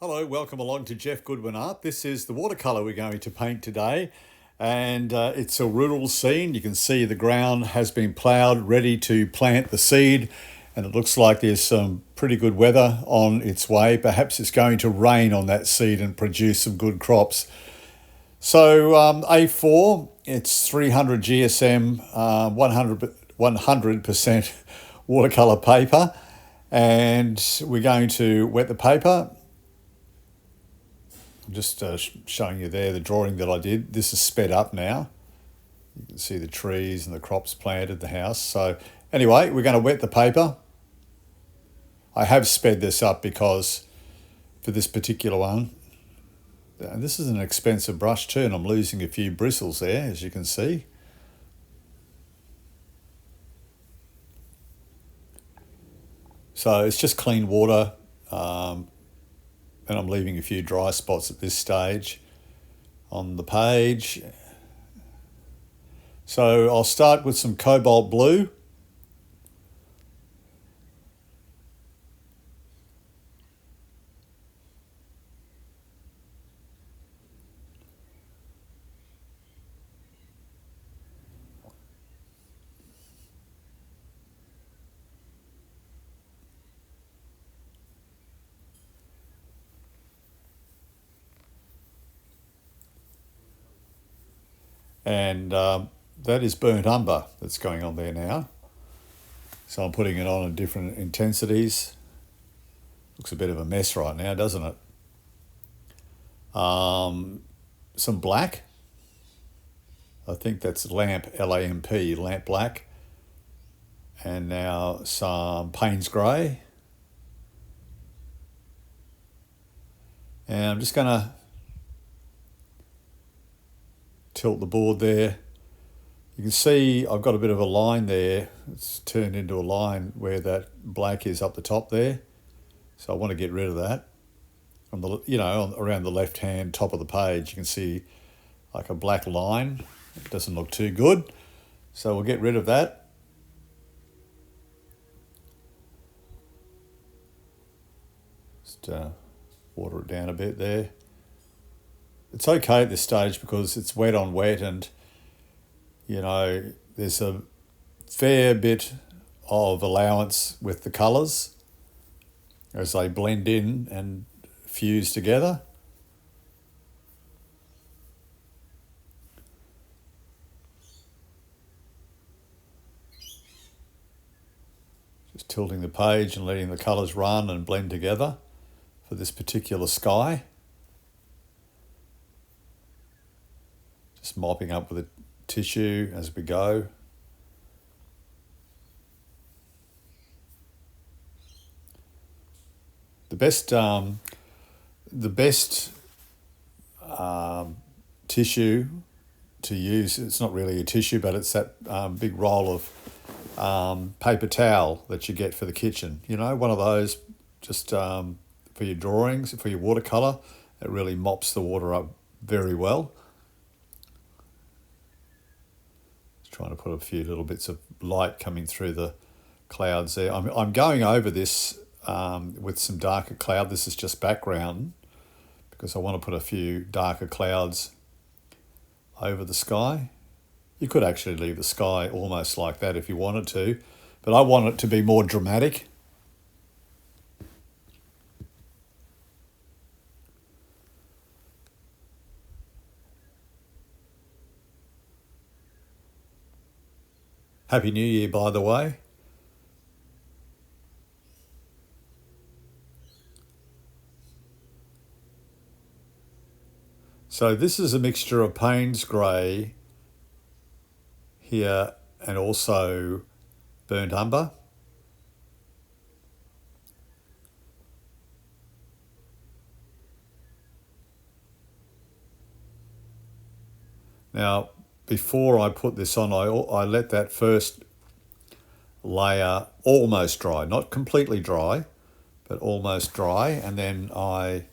Hello, welcome along to Jeff Goodwin Art. This is the watercolour we're going to paint today, and it's a rural scene. You can see the ground has been ploughed, ready to plant the seed, and it looks like there's some pretty good weather on its way. Perhaps it's going to rain on that seed and produce some good crops. So A4, it's 300 GSM, 100% watercolour paper, and we're going to wet the paper. I'm just showing you there the drawing that I did. This is sped up now. You can see the trees and the crops planted, the house. So anyway, we're going to wet the paper. I have sped this up because for this particular one, and this is an expensive brush too, and I'm losing a few bristles there, as you can see. So it's just clean water, and I'm leaving a few dry spots at this stage on the page. So I'll start with some cobalt blue. And that is burnt umber that's going on there now. So I'm putting it on at different intensities. Looks a bit of a mess right now, doesn't it? Some black. I think that's lamp, L-A-M-P, lamp black. And now some Payne's grey. And I'm just going to tilt the board there. You can see I've got a bit of a line there. It's turned into a line where that black is up the top there. So I want to get rid of that. From the, around the left hand top of the page, you can see like a black line. It doesn't look too good. So we'll get rid of that. Just water it down a bit there. It's okay at this stage because it's wet on wet, and there's a fair bit of allowance with the colours as they blend in and fuse together. Just tilting the page and letting the colours run and blend together for this particular sky. Just mopping up with a tissue as we go. The best tissue to use, it's not really a tissue, but it's that big roll of paper towel that you get for the kitchen. One of those just for your drawings, for your watercolour. It really mops the water up very well. Trying to put a few little bits of light coming through the clouds there. I'm going over this with some darker cloud. This is just background because I want to put a few darker clouds over the sky. You could actually leave the sky almost like that if you wanted to, but I want it to be more dramatic. Happy New Year, by the way. So this is a mixture of Payne's grey here and also burnt umber. Now, before I put this on, I let that first layer almost dry, not completely dry, but almost dry, and then I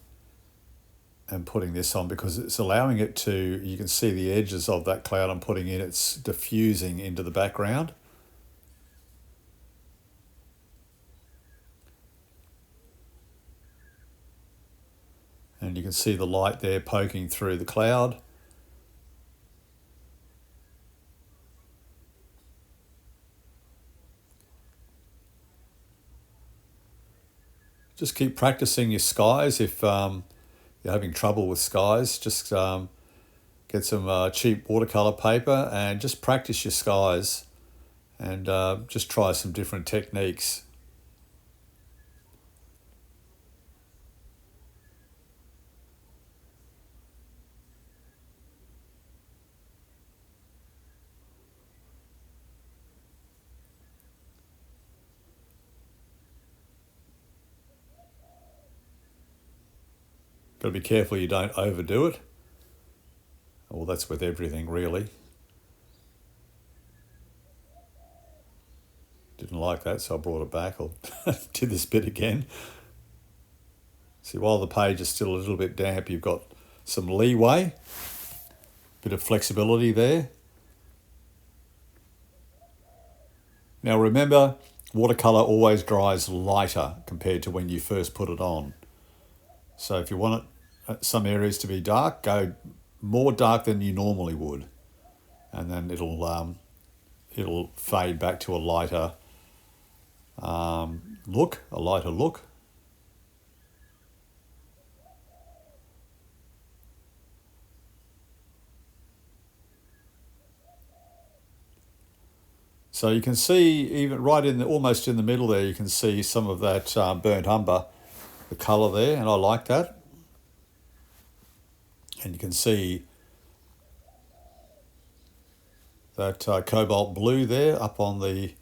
am putting this on because it's allowing it to, you can see the edges of that cloud I'm putting in, it's diffusing into the background. And you can see the light there poking through the cloud. Just keep practicing your skies. If you're having trouble with skies, just get some cheap watercolour paper and just practice your skies, and just try some different techniques. Got to be careful you don't overdo it. Well, that's with everything, really. Didn't like that, so I brought it back. I'll do this bit again. See, while the page is still a little bit damp, you've got some leeway, bit of flexibility there. Now remember, watercolour always dries lighter compared to when you first put it on. So if you want some areas to be dark, go more dark than you normally would, and then it'll fade back to a lighter look. So you can see, even right almost in the middle there, you can see some of that burnt umber, the colour there, and I like that. And you can see that cobalt blue there up on the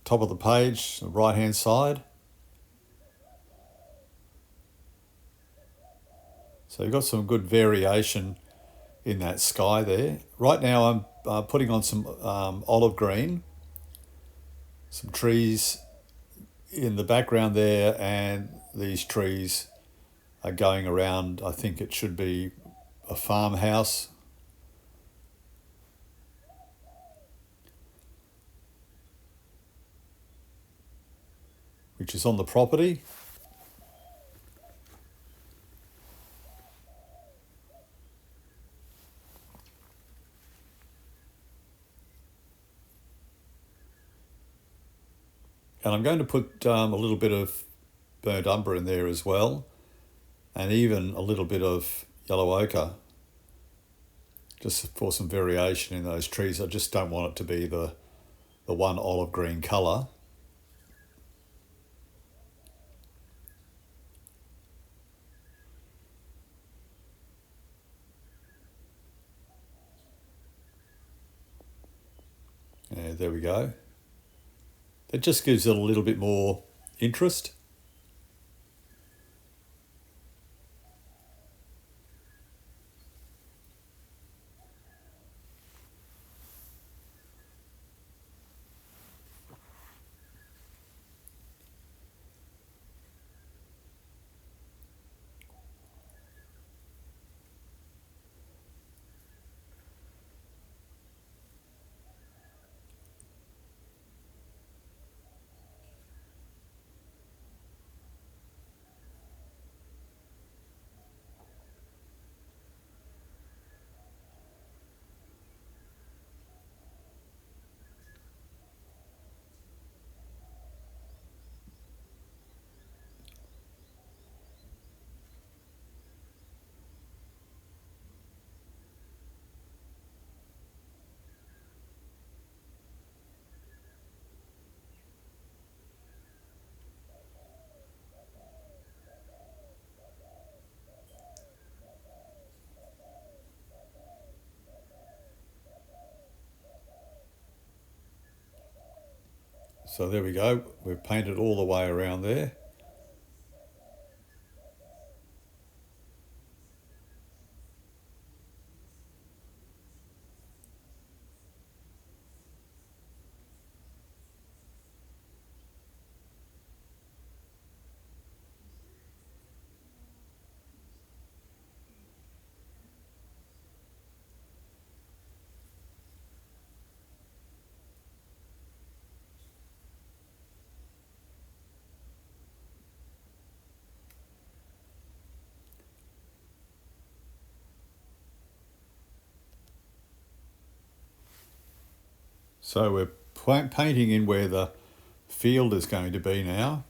top of the page, the right hand side. So you've got some good variation in that sky there. Right now I'm putting on some olive green, some trees in the background there, and these trees are going around, I think it should be a farmhouse. Which is on the property. And I'm going to put a little bit of burnt umber in there as well, and even a little bit of yellow ochre, just for some variation in those trees. I just don't want it to be the one olive green colour. Yeah, there we go. It just gives it a little bit more interest. So there we go. We've painted all the way around there. So we're painting in where the field is going to be now.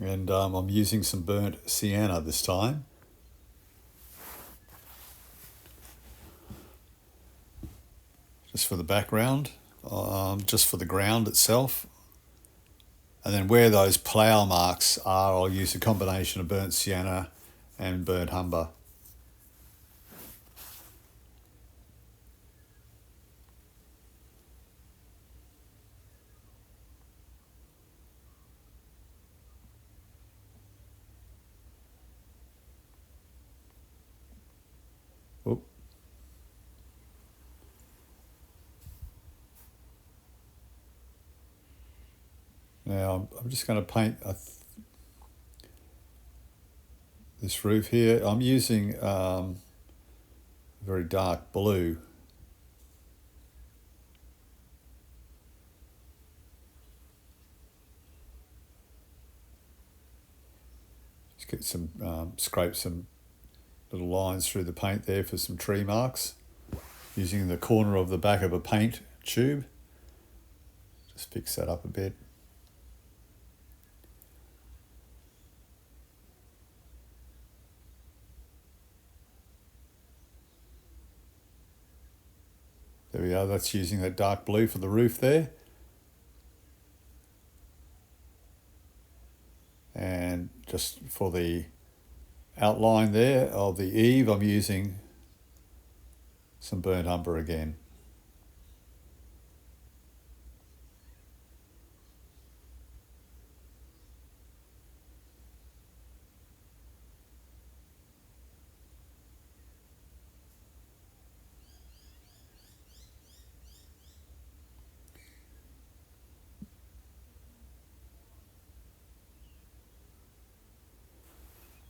And I'm using some burnt sienna this time. Just for the background, just for the ground itself. And then where those plough marks are, I'll use a combination of burnt sienna and burnt umber. Oop. Now I'm just going to paint this roof here. I'm using very dark blue. Just get some, scrape some little lines through the paint there for some tree marks, using the corner of the back of a paint tube. Just fix that up a bit. There we are, that's using that dark blue for the roof there. And just for the outline there of the eave, I'm using some burnt umber again.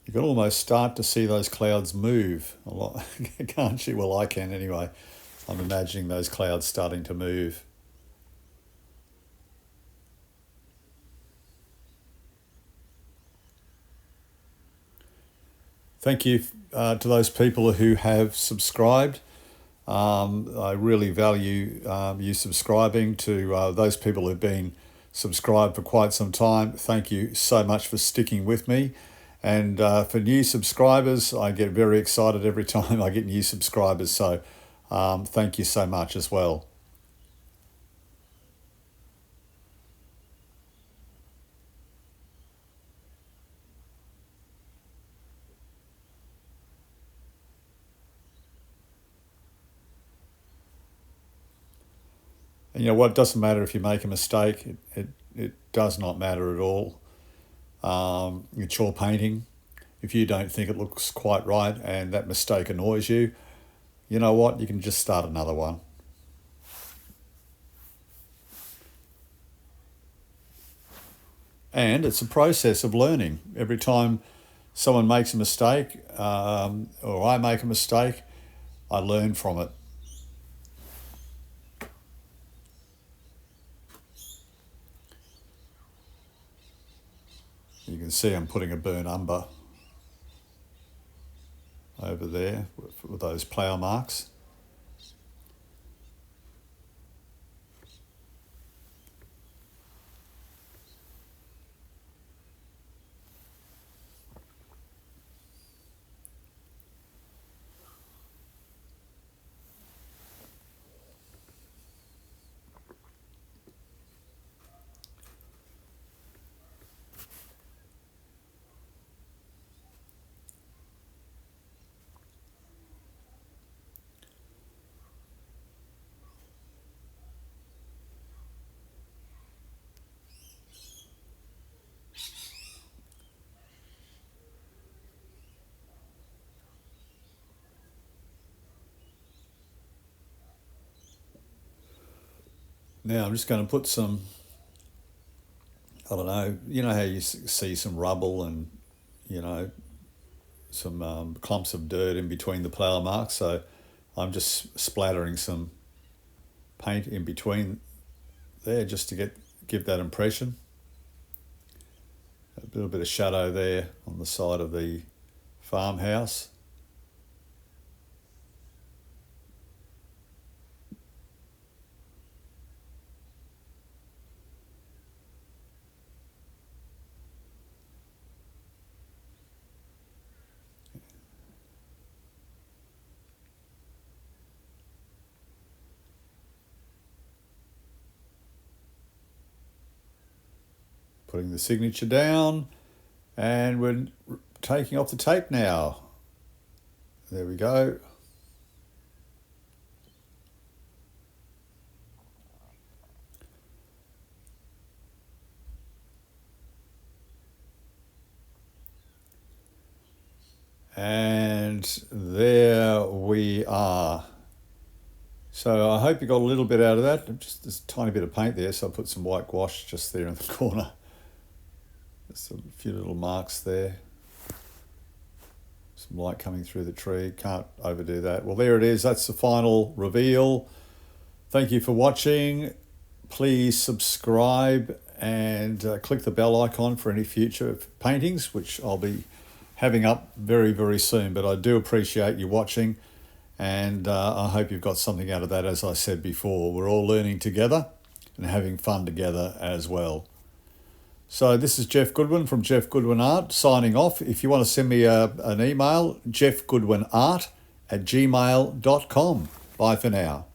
You can almost start to see those clouds move a lot, can't you? Well, I can anyway. I'm imagining those clouds starting to move. Thank you to those people who have subscribed. I really value you subscribing. To those people who've been subscribed for quite some time, thank you so much for sticking with me. And for new subscribers, I get very excited every time I get new subscribers. So thank you so much as well. And you know what? It doesn't matter if you make a mistake. It does not matter at all. It's your painting. If you don't think it looks quite right and that mistake annoys you, you know what? You can just start another one. And it's a process of learning. Every time someone makes a mistake, or I make a mistake, I learn from it. You can see I'm putting a burnt umber over there with those plough marks. Now I'm just going to put some, I don't know, you know how you see some rubble and, you know, some clumps of dirt in between the plough marks. So I'm just splattering some paint in between there just to give that impression. A little bit of shadow there on the side of the farmhouse. Putting the signature down, and we're taking off the tape now. There we go. And there we are. So I hope you got a little bit out of that. Just this tiny bit of paint there, so I put some white gouache just there in the corner. Just a few little marks there. Some light coming through the tree. Can't overdo that. Well, there it is. That's the final reveal. Thank you for watching. Please subscribe and click the bell icon for any future paintings, which I'll be having up very, very soon. But I do appreciate you watching, and I hope you've got something out of that. As I said before, we're all learning together and having fun together as well. So this is Jeff Goodwin from Jeff Goodwin Art signing off. If you want to send me an email, jeffgoodwinart@gmail.com. Bye for now.